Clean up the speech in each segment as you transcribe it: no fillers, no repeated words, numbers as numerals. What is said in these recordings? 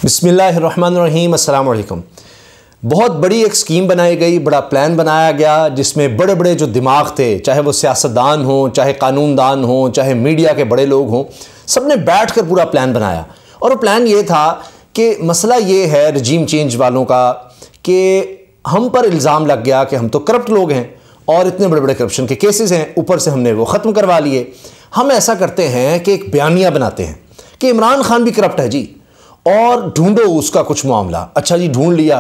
बिस्मिल्लाहिर्रहमानिर्रहीम, अस्सलाम वालेकुम। बहुत बड़ी एक स्कीम बनाई गई, बड़ा प्लान बनाया गया जिसमें बड़े बड़े जो दिमाग थे, चाहे वो सियासतदान हों, चाहे कानूनदान हों, चाहे मीडिया के बड़े लोग हों, सब ने बैठ कर पूरा प्लान बनाया। और वो प्लान ये था कि मसला ये है रजीम चेंज वालों का कि हम पर इल्ज़ाम लग गया कि हम तो करप्ट लोग हैं और इतने बड़े बड़े करप्शन के केसेस हैं, ऊपर से हमने वो ख़त्म करवा लिए। हम ऐसा करते हैं कि एक बयानिया बनाते हैं कि इमरान खान भी करप्ट है जी, और ढूंढो उसका कुछ मामला। अच्छा जी, ढूंढ लिया,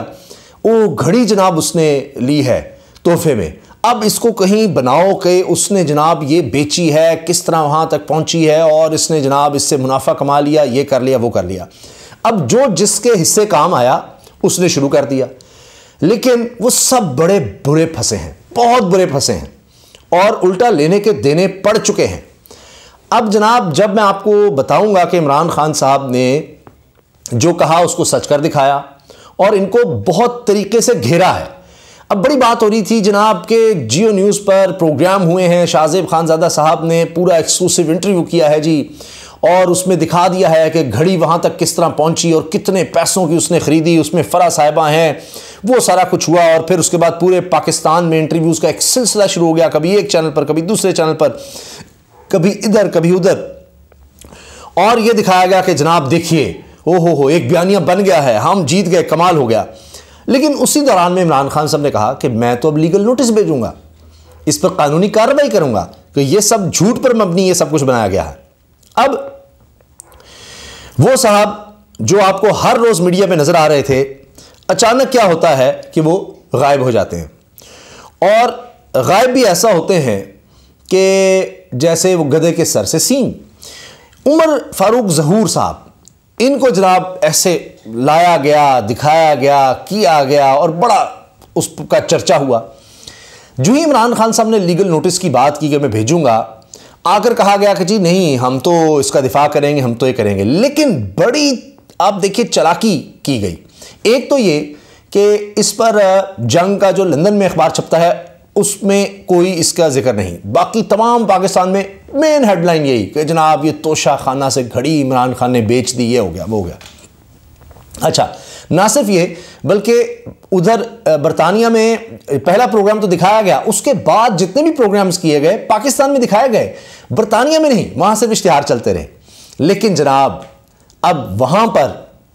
वो घड़ी जनाब उसने ली है तोहफे में, अब इसको कहीं बनाओ कि उसने जनाब ये बेची है, किस तरह वहाँ तक पहुँची है, और इसने जनाब इससे मुनाफा कमा लिया, ये कर लिया, वो कर लिया। अब जो जिसके हिस्से काम आया उसने शुरू कर दिया, लेकिन वो सब बड़े बुरे फंसे हैं, बहुत बुरे फंसे हैं, और उल्टा लेने के देने पड़ चुके हैं। अब जनाब जब मैं आपको बताऊंगा कि इमरान खान साहब ने जो कहा उसको सच कर दिखाया और इनको बहुत तरीके से घेरा है। अब बड़ी बात हो रही थी जनाब के जियो न्यूज़ पर प्रोग्राम हुए हैं, शाहजेब खानजादा साहब ने पूरा एक्सक्लूसिव इंटरव्यू किया है जी, और उसमें दिखा दिया है कि घड़ी वहाँ तक किस तरह पहुँची और कितने पैसों की उसने ख़रीदी, उसमें फ़रा साहिबा हैं, वो सारा कुछ हुआ। और फिर उसके बाद पूरे पाकिस्तान में इंटरव्यूज़ का एक सिलसिला शुरू हो गया, कभी एक चैनल पर, कभी दूसरे चैनल पर, कभी इधर कभी उधर, और ये दिखाया गया कि जनाब देखिए हो एक बयानिया बन गया है, हम जीत गए, कमाल हो गया। लेकिन उसी दौरान में इमरान खान साहब ने कहा कि मैं तो अब लीगल नोटिस भेजूंगा, इस पर कानूनी कार्रवाई करूंगा कि ये सब झूठ पर मबनी ये सब कुछ बनाया गया है। अब वो साहब जो आपको हर रोज मीडिया पे नजर आ रहे थे, अचानक क्या होता है कि वो गायब हो जाते हैं, और गायब भी ऐसा होते हैं कि जैसे वो गधे के सर से सींग। उमर फारूक ज़हूर साहब, इनको जनाब ऐसे लाया गया, दिखाया गया, किया गया, और बड़ा उसका चर्चा हुआ। जो ही इमरान खान साहब ने लीगल नोटिस की बात की कि मैं भेजूंगा, आकर कहा गया कि जी नहीं, हम तो इसका दिफा करेंगे, हम तो ये करेंगे। लेकिन बड़ी आप देखिए चालाकी की गई। एक तो ये कि इस पर जंग का जो लंदन में अखबार छपता है उसमें कोई इसका जिक्र नहीं, बाकी तमाम पाकिस्तान में मेन हेडलाइन यही कि जनाब ये तोशा खाना से घड़ी इमरान खान ने बेच दी, ये हो गया, वो हो गया। अच्छा, ना सिर्फ ये बल्कि उधर बरतानिया में पहला प्रोग्राम तो दिखाया गया, उसके बाद जितने भी प्रोग्राम्स किए गए पाकिस्तान में दिखाए गए, बरतानिया में नहीं, वहां सिर्फ इश्तिहार चलते रहे। लेकिन जनाब अब वहां पर,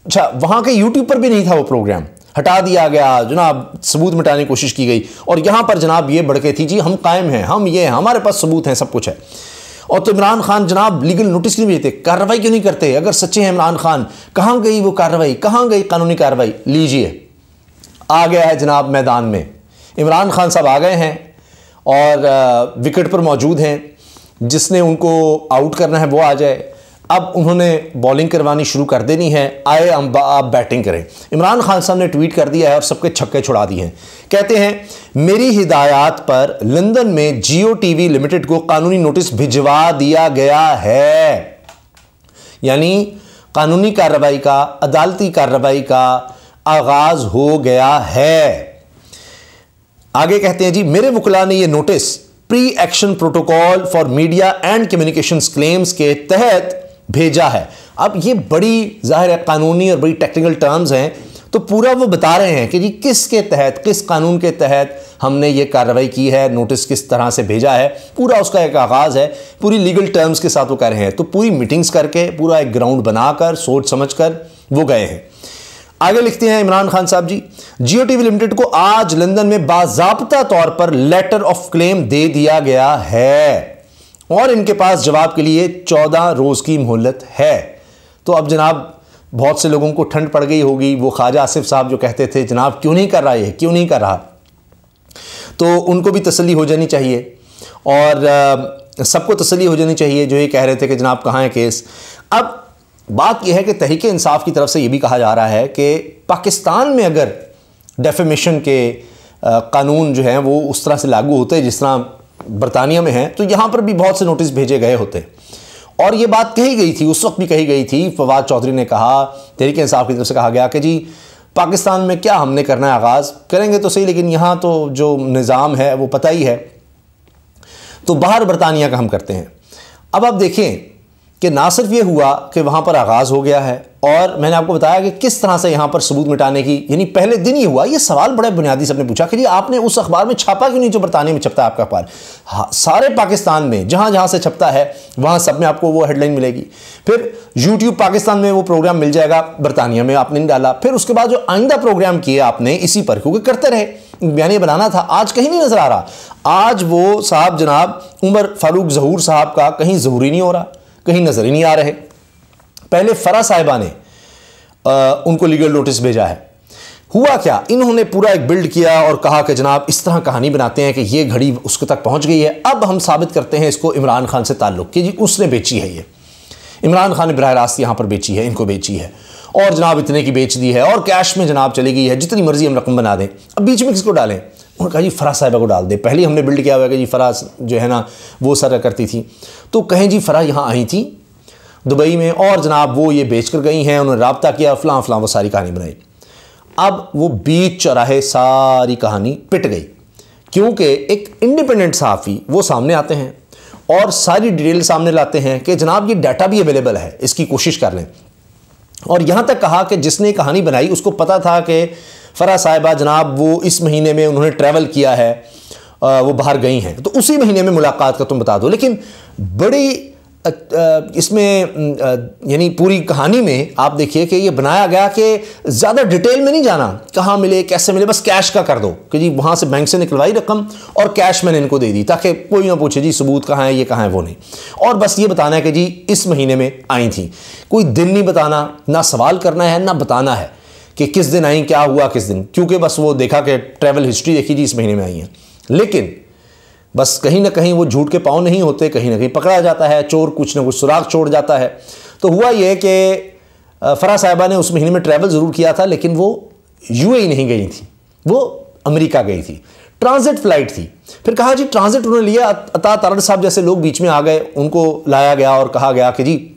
अच्छा वहां के यूट्यूब पर भी नहीं था वो प्रोग्राम, हटा दिया गया जनाब, सबूत मिटाने की कोशिश की गई, और यहां पर जनाब ये बढ़के थी जी हम कायम हैं, हम ये हैं, हमारे पास सबूत हैं, सब कुछ है। और तो इमरान खान जनाब लीगल नोटिस क्यों नहीं भेजते, कार्रवाई क्यों नहीं करते? अगर सच्चे हैं इमरान खान, कहां गई वो कार्रवाई, कहां गई कानूनी कार्रवाई? लीजिए आ गया है जनाब मैदान में, इमरान खान साहब आ गए हैं और विकेट पर मौजूद हैं, जिसने उनको आउट करना है वो आ जाए। अब उन्होंने बॉलिंग करवानी शुरू कर देनी है, आए आप बैटिंग करें। इमरान खान साहब ने ट्वीट कर दिया है और सबके छक्के छुड़ा दिए हैं। कहते हैं मेरी हिदायत पर लंदन में जियो टीवी लिमिटेड को कानूनी नोटिस भिजवा दिया गया है, यानी कानूनी कार्रवाई का, अदालती कार्रवाई का आगाज हो गया है। आगे कहते हैं जी मेरे वकील ने यह notice pre action protocol for media and communications claims के तहत भेजा है। अब ये बड़ी जाहिर है कानूनी और बड़ी टेक्निकल टर्म्स हैं, तो पूरा वो बता रहे हैं कि जी किसके तहत, किस कानून के तहत हमने ये कार्रवाई की है, नोटिस किस तरह से भेजा है, पूरा उसका एक आगाज़ है, पूरी लीगल टर्म्स के साथ वो कर रहे हैं। तो पूरी मीटिंग्स करके, पूरा एक ग्राउंड बनाकर, सोच समझ कर वो गए हैं। आगे लिखते हैं इमरान खान साहब जी, जियो टीवी लिमिटेड को आज लंदन में बाज़ाब्ता तौर पर लेटर ऑफ क्लेम दे दिया गया है और इनके पास जवाब के लिए 14 रोज़ की मोहलत है। तो अब जनाब बहुत से लोगों को ठंड पड़ गई होगी, वो ख्वाजा आसिफ साहब जो कहते थे जनाब क्यों नहीं कर रहा है, क्यों नहीं कर रहा, तो उनको भी तसल्ली हो जानी चाहिए, और सबको तसल्ली हो जानी चाहिए जो ये कह रहे थे कि जनाब कहाँ है केस। अब बात यह है कि तहरीक इंसाफ की तरफ से यह भी कहा जा रहा है कि पाकिस्तान में अगर डेफेमेशन के कानून जो हैं वो उस तरह से लागू होते जिस तरह बरतानिया में है, तो यहाँ पर भी बहुत से नोटिस भेजे गए होते। और ये बात कही गई थी, उस वक्त भी कही गई थी, फवाद चौधरी ने कहा, तहरीक इंसाफ की तरफ से कहा गया कि जी पाकिस्तान में क्या हमने करना है, आगाज़ करेंगे तो सही, लेकिन यहाँ तो जो निज़ाम है वो पता ही है, तो बाहर बरतानिया का हम करते हैं। अब आप देखें कि ना सिर्फ ये हुआ कि वहाँ पर आगाज़ हो गया है, और मैंने आपको बताया कि किस तरह से यहाँ पर सबूत मिटाने की, यानी पहले दिन ही हुआ। ये सवाल बड़ा बुनियादी से आपने पूछा कि जी आपने उस अखबार में छापा क्यों नहीं जो बरतानिया में छपता है आपका अखबार। हाँ, सारे पाकिस्तान में जहाँ जहाँ से छपता है वहाँ सब में आपको वो हेडलाइन मिलेगी। फिर यूट्यूब पाकिस्तान में वो प्रोग्राम मिल जाएगा, बरतानिया में आपने नहीं डाला। फिर उसके बाद जो आइंदा प्रोग्राम किए आपने इसी पर, क्योंकि करते रहे, बयानिया बनाना था, आज कहीं नहीं नज़र आ रहा। आज वो साहब जनाब उमर फारूक ज़हूर साहब का कहीं ज़हूर ही नहीं हो रहा, कहीं नज़र ही नहीं आ रहे। पहले फरा साहिबा ने उनको लीगल नोटिस भेजा है। हुआ क्या, इन्होंने पूरा एक बिल्ड किया और कहा कि जनाब इस तरह कहानी बनाते हैं कि ये घड़ी उसके तक पहुंच गई है, अब हम साबित करते हैं इसको इमरान खान से ताल्लुक़ कि जी उसने बेची है, ये इमरान खान ने बराह रास्त यहाँ पर बेची है, इनको बेची है, और जनाब इतने की बेच दी है, और कैश में जनाब चली गई है, जितनी मर्जी हम रकम बना दें। अब बीच में किसको डालें? उन्होंने कहा जी फरा साहिबा को डाल दे। पहले हमने बिल्ड किया हुआ है कि जी फरा जो है ना वो सर करती थी, तो कहें जी फरा यहाँ आई थी दुबई में, और जनाब वो ये बेच कर गई हैं, उन्होंने राब्ता किया, फ़लाँ फ़लाँ, वो सारी कहानी बनाई। अब वो बीच चौराहे सारी कहानी पिट गई, क्योंकि एक इंडिपेंडेंट सहाफ़ी वो सामने आते हैं और सारी डिटेल सामने लाते हैं कि जनाब ये डाटा भी अवेलेबल है, इसकी कोशिश कर लें। और यहाँ तक कहा कि जिसने कहानी बनाई उसको पता था कि फरा साहिबा जनाब वो इस महीने में उन्होंने ट्रैवल किया है, वो बाहर गई हैं, तो उसी महीने में मुलाकात का तुम बता दो। लेकिन बड़ी इसमें यानी पूरी कहानी में आप देखिए कि ये बनाया गया कि ज़्यादा डिटेल में नहीं जाना, कहाँ मिले कैसे मिले, बस कैश का कर दो कि जी वहाँ से बैंक से निकलवाई रकम और कैश मैंने इनको दे दी, ताकि कोई ना पूछे जी सबूत कहाँ है, ये कहाँ है, वो नहीं। और बस ये बताना है कि जी इस महीने में आई थी, कोई दिन नहीं बताना, ना सवाल करना है ना बताना है कि किस दिन आई, क्या हुआ किस दिन, क्योंकि बस वो देखा कि ट्रैवल हिस्ट्री देखी जी इस महीने में आई हैं। लेकिन बस कहीं ना कहीं वो झूठ के पाँव नहीं होते, कहीं ना कहीं पकड़ा जाता है, चोर कुछ ना कुछ सुराग छोड़ जाता है। तो हुआ ये कि फरा साहिबा ने उस महीने में ट्रैवल ज़रूर किया था, लेकिन वो यूएई नहीं गई थी, वो अमेरिका गई थी, ट्रांजिट फ़्लाइट थी। फिर कहा जी ट्रांजिट उन्होंने लिया, अता तारड़ साहब जैसे लोग बीच में आ गए, उनको लाया गया और कहा गया कि जी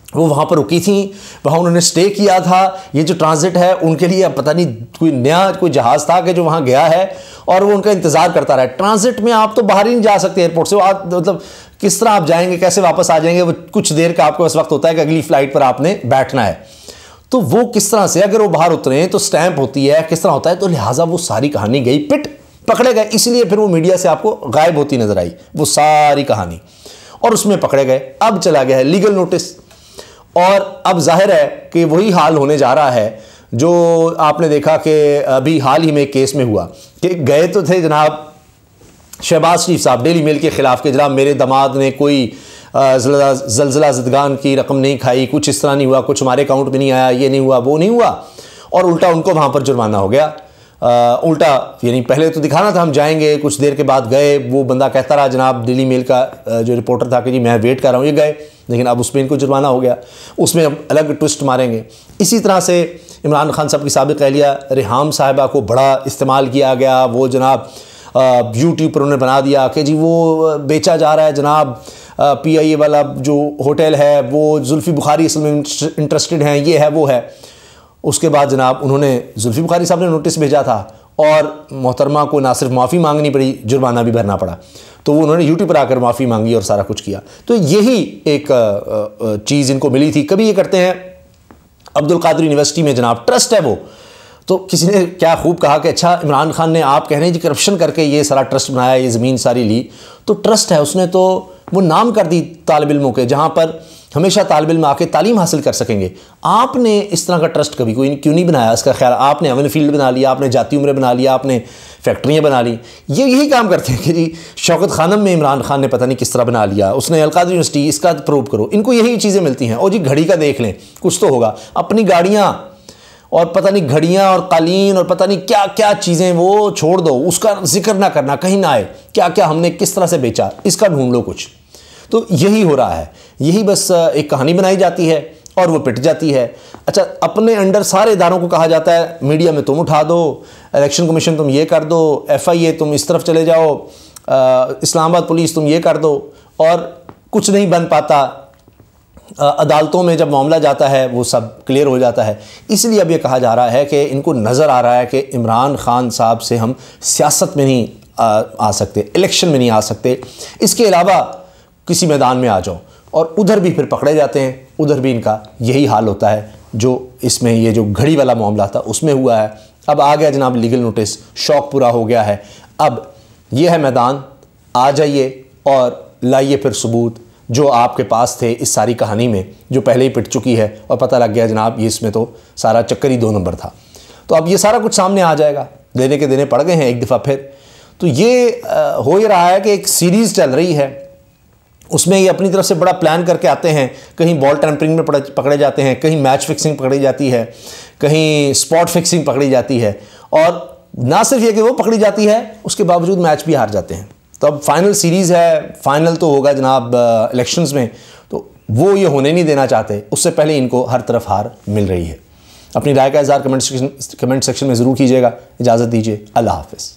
वो वहाँ पर रुकी थी, वहाँ उन्होंने स्टे किया था। ये जो ट्रांजिट है उनके लिए अब पता नहीं कोई नया कोई जहाज़ था कि जो वहाँ गया है और वो उनका इंतज़ार करता रहा। ट्रांजिट में आप तो बाहर ही नहीं जा सकते एयरपोर्ट से, आप मतलब किस तरह आप जाएंगे, कैसे वापस आ जाएंगे, वो कुछ देर का आपके पास वक्त होता है कि अगली फ़्लाइट पर आपने बैठना है। तो वो किस तरह से अगर वो बाहर उतरे तो स्टैंप होती है, किस तरह होता है, तो लिहाजा वो सारी कहानी गई पिट, पकड़े गए, इसलिए फिर वो मीडिया से आपको गायब होती नजर आई वो सारी कहानी, और उसमें पकड़े गए। अब चला गया है लीगल नोटिस, और अब जाहिर है कि वही हाल होने जा रहा है जो आपने देखा कि अभी हाल ही में एक केस में हुआ कि गए तो थे जनाब शहबाज शरीफ साहब डेली मेल के ख़िलाफ़ के जनाब मेरे दामाद ने कोई ज़लज़ला ज़दगान की रकम नहीं खाई, कुछ इस तरह नहीं हुआ, कुछ हमारे अकाउंट में नहीं आया, ये नहीं हुआ, वो नहीं हुआ, और उल्टा उनको वहाँ पर जुर्माना हो गया। उल्टा यानी पहले तो दिखाना था हम जाएंगे, कुछ देर के बाद गए, वो बंदा कहता रहा जनाब डेली मेल का जो रिपोर्टर था कि जी मैं वेट कर रहा हूँ, ये गए, लेकिन अब उसमें इनको जुर्माना हो गया, उसमें अब अलग ट्विस्ट मारेंगे। इसी तरह से इमरान खान साहब की साबिक़ अहलिया रिहाम साहिबा को बड़ा इस्तेमाल किया गया, वो जनाब यूट्यूब पर उन्होंने बना दिया कि जी वो बेचा जा रहा है जनाब, PIA वाला जो होटल है वो जुल्फ़ी बुखारी असल में इंटरेस्टेड हैं, ये है वो है। उसके बाद जनाब उन्होंने जुल्फ़ी बुखारी साहब ने नोटिस भेजा था और मोहतरमा को ना सिर्फ माफ़ी मांगनी पड़ी, जुर्माना भी भरना पड़ा, तो वो उन्होंने यूट्यूब पर आकर माफ़ी मांगी और सारा कुछ किया। तो यही एक चीज़ इनको मिली थी। कभी ये करते हैं अब्दुल कादिर यूनिवर्सिटी में जनाब ट्रस्ट है वो, तो किसी ने क्या खूब कहा कि अच्छा इमरान खान ने, आप कह रहे हैं जी करप्शन करके ये सारा ट्रस्ट बनाया, ये ज़मीन सारी ली, तो ट्रस्ट है, उसने तो वो नाम कर दी तालिब इल्मों के, जहाँ पर हमेशा तालिब इल्म आके तालीम हासिल कर सकेंगे। आपने इस तरह का ट्रस्ट कभी कोई क्यों नहीं बनाया? इसका ख्याल आपने अवन फील्ड बना लिया, आपने जाती उम्रें बना लिया, आपने फैक्ट्रियाँ बना ली। ये यही काम करते हैं कि जी शौकत खानम में इमरान खान ने पता नहीं किस तरह बना लिया, उसने अलकादर यूनिवर्सिटी, इसका प्रूव करो। इनको यही चीज़ें मिलती हैं। और जी घड़ी का देख लें, कुछ तो होगा, अपनी गाड़ियाँ और पता नहीं घड़ियाँ और कालीन और पता नहीं क्या क्या चीज़ें वो छोड़ दो, उसका जिक्र ना करना, कहीं ना आए क्या क्या हमने किस तरह से बेचा, इसका ढूंढ लो कुछ। तो यही हो रहा है, यही बस एक कहानी बनाई जाती है और वो पिट जाती है। अच्छा, अपने अंडर सारे इदारों को कहा जाता है मीडिया में तुम उठा दो, इलेक्शन कमीशन तुम ये कर दो, FIA तुम इस तरफ चले जाओ, इस्लामाबाद पुलिस तुम ये कर दो, और कुछ नहीं बन पाता। अदालतों में जब मामला जाता है वो सब क्लियर हो जाता है। इसलिए अब ये कहा जा रहा है कि इनको नज़र आ रहा है कि इमरान खान साहब से हम सियासत में नहीं आ सकते, इलेक्शन में नहीं आ सकते, इसके अलावा किसी मैदान में आ जाओ। और उधर भी फिर पकड़े जाते हैं, उधर भी इनका यही हाल होता है जो इसमें ये जो घड़ी वाला मामला था उसमें हुआ है। अब आ गया जनाब लीगल नोटिस, शौक पूरा हो गया है। अब ये है मैदान, आ जाइए और लाइए फिर सबूत जो आपके पास थे इस सारी कहानी में, जो पहले ही पिट चुकी है और पता लग गया जनाब ये इसमें तो सारा चक्कर ही 2 नंबर था। तो अब ये सारा कुछ सामने आ जाएगा, देने के देने पड़ गए हैं एक दफ़ा फिर। तो ये हो ही रहा है कि एक सीरीज़ चल रही है, उसमें ये अपनी तरफ से बड़ा प्लान करके आते हैं, कहीं बॉल टैंपरिंग में पकड़े जाते हैं, कहीं मैच फिक्सिंग पकड़ी जाती है, कहीं स्पॉट फिक्सिंग पकड़ी जाती है, और ना सिर्फ ये कि वो पकड़ी जाती है उसके बावजूद मैच भी हार जाते हैं। तो अब फाइनल सीरीज़ है, फाइनल तो होगा जनाब इलेक्शंस में, तो वो ये होने नहीं देना चाहते, उससे पहले इनको हर तरफ हार मिल रही है। अपनी राय का इज़हार कमेंट सेक्शन में ज़रूर कीजिएगा। इजाज़त दीजिए, अल्लाह हाफ़िज़।